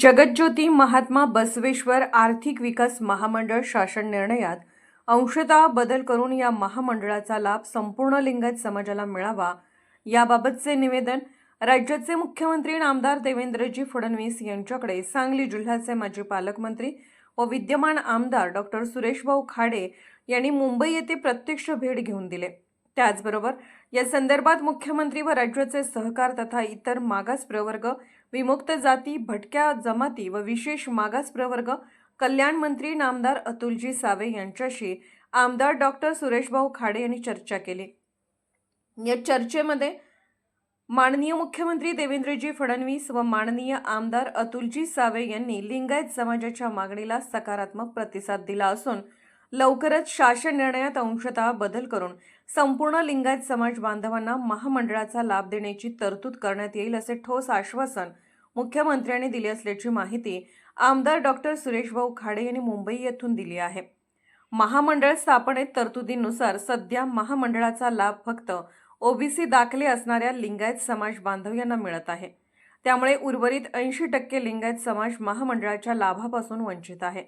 जगज्योती महात्मा बसवेश्वर आर्थिक विकास महामंडळ शासन निर्णयात अंशतः बदल करून या महामंडळाचा लाभ संपूर्ण लिंगायत समाजाला मिळावा याबाबतचे निवेदन राज्याचे मुख्यमंत्री नामदार देवेंद्रजी फडणवीस यांच्याकडे सांगली जिल्ह्याचे माजी पालकमंत्री व विद्यमान आमदार डॉक्टर सुरेशभाऊ खाडे यांनी मुंबई येथे प्रत्यक्ष भेट घेऊन दिले। त्याचबरोबर या संदर्भात मुख्यमंत्री व राज्याचे सहकार तथा इतर मागास प्रवर्ग, विमुक्त जाती, भटक्या जमाती व विशेष मागास प्रवर्ग कल्याण मंत्री नामदार अतुलजी सावे यांच्याशी आमदार डॉक्टर सुरेशभाऊ खाडे यांनी चर्चा केली। या चर्चेमध्ये माननीय मुख्यमंत्री देवेंद्रजी फडणवीस व माननीय आमदार अतुलजी सावे यांनी लिंगायत समाजाच्या मागणीला सकारात्मक प्रतिसाद दिला असून लवकरच शासन निर्णयात अंशतः बदल करून संपूर्ण लिंगायत समाज बांधवांना महामंडळाचा लाभ देण्याची तरतूद करण्यात येईल असे ठोस आश्वासन मुख्यमंत्र्यांनी दिले असल्याची माहिती आमदार डॉक्टर सुरेशभाऊ खाडे यांनी मुंबई येथून दिली आहे। महामंडळ स्थापनेत तरतुदीनुसार सध्या महामंडळाचा लाभ फक्त ओबीसी दाखले असणाऱ्या लिंगायत समाज बांधव यांना मिळत आहे। त्यामुळे उर्वरित 80% लिंगायत समाज महामंडळाच्या लाभापासून वंचित आहे।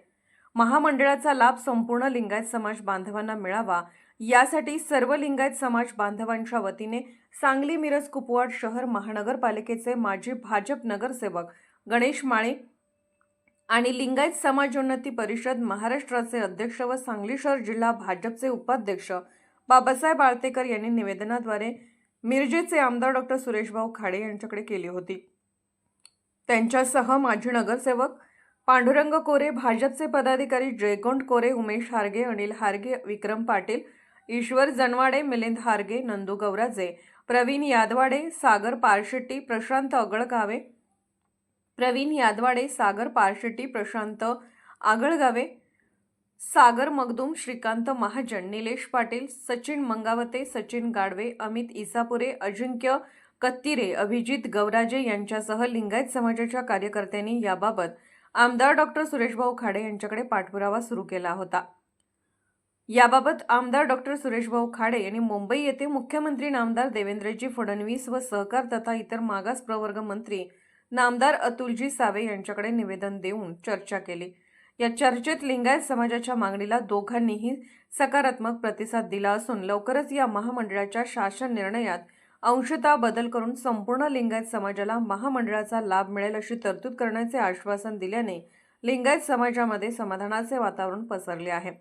महामंडळाचा लाभ संपूर्ण लिंगायत समाज बांधवांना मिळावा यासाठी सर्व लिंगायत समाज बांधवांच्या वतीने सांगली मिरज कुपवाड शहर महानगरपालिकेचे माजी भाजप नगरसेवक गणेश माळे आणि लिंगायत समाजोन्नती परिषद महाराष्ट्राचे अध्यक्ष व सांगली शहर जिल्हा भाजपचे उपाध्यक्ष बाबासाहेब आळतेकर यांनी निवेदनाद्वारे मिरजेचे आमदार डॉक्टर सुरेशभाऊ खाडे यांच्याकडे केली होती। त्यांच्यासह माजी नगरसेवक पांडुरंग कोरे, भाजपचे पदाधिकारी जयगोंड कोरे, उमेश हारगे, अनिल हारगे, विक्रम पाटील, ईश्वर जनवाडे, मिलिंद हारगे, नंदू गौराजे, प्रवीण यादवाडे, सागर पारशेट्टी, प्रशांत आगळगावे, सागर मगदूम, श्रीकांत महाजन, निलेश पाटील, सचिन मंगावते, सचिन गाडवे, अमित इसापुरे, अजिंक्य कत्तिरे, अभिजित गौराजे यांच्यासह लिंगायत समाजाच्या कार्यकर्त्यांनी याबाबत आमदार डॉक्टर सुरेशभाऊ खाडे यांच्याकडे पाठपुरावा सुरू केला होता। याबाबत आमदार डॉक्टर सुरेशभाऊ खाडे यांनी मुंबई येथे मुख्यमंत्री नामदार देवेंद्रजी फडणवीस व सहकार तथा इतर मागास प्रवर्ग मंत्री नामदार अतुलजी सावे यांच्याकडे निवेदन देऊन चर्चा केली। या चर्चेत लिंगायत समाजाच्या मागणीला दोघांनीही सकारात्मक प्रतिसाद दिला असून लवकरच या महामंडळाच्या शासन निर्णयात अंशतः बदल करून संपूर्ण लिंगायत समाजाला महामंडळाचा लाभ मिळेल अशी तरतूद करण्याचे आश्वासन दिल्याने लिंगायत समाजामध्ये समाधानाचे वातावरण पसरले आहे।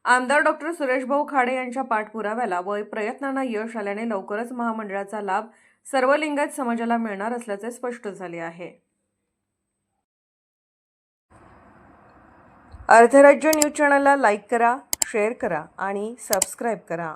आमदार डॉक्टर सुरेशभाऊ खाडे यांच्या पाठपुराव्याला व प्रयत्नांना यश आल्याने लवकरच महामंडळाचा लाभ सर्व लिंगायत समाजाला मिळणार असल्याचे स्पष्ट झाले आहे। अर्धराज्य न्यूज चॅनलला लाईक करा, शेअर करा आणि सबस्क्राईब करा।